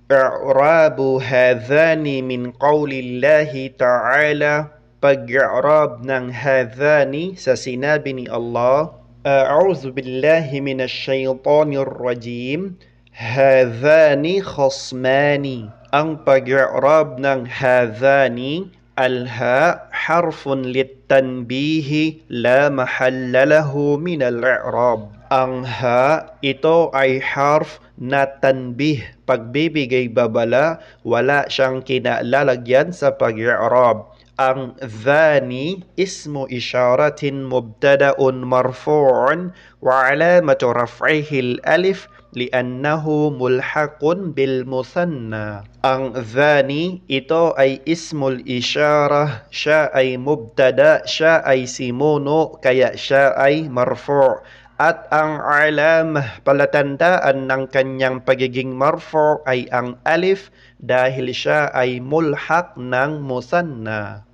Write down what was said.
i'rabu hadhani min qawlillahi ta'ala, pag-i'rab ng hadhani sa sinabi ni Allah, a'udzu billahi minash shaitanir rajim, hadhani khasmani. Ang pag-i'rab ng hadhani, alha harfun litanbihi la mahalla lahu min al-i'rab. Ang ha, ito ay harf na tanbih, pagbibigay babala, wala siyang kinalalagyan sa pag-i'rab. Ang dhani ismu isyaratin mubtada'un marfu'un wa alamatu raf'ihi al-alif li'annahu mulhaqun bil musanna. Ang dhani, ito ay ismul isyarah, siya ay mubtada, siya ay simuno, kaya siya ay marfu'. At ang alamah, palatandaan ng kanyang pagiging marfu' ay ang alif dahil siya ay mulhaq ng musanna.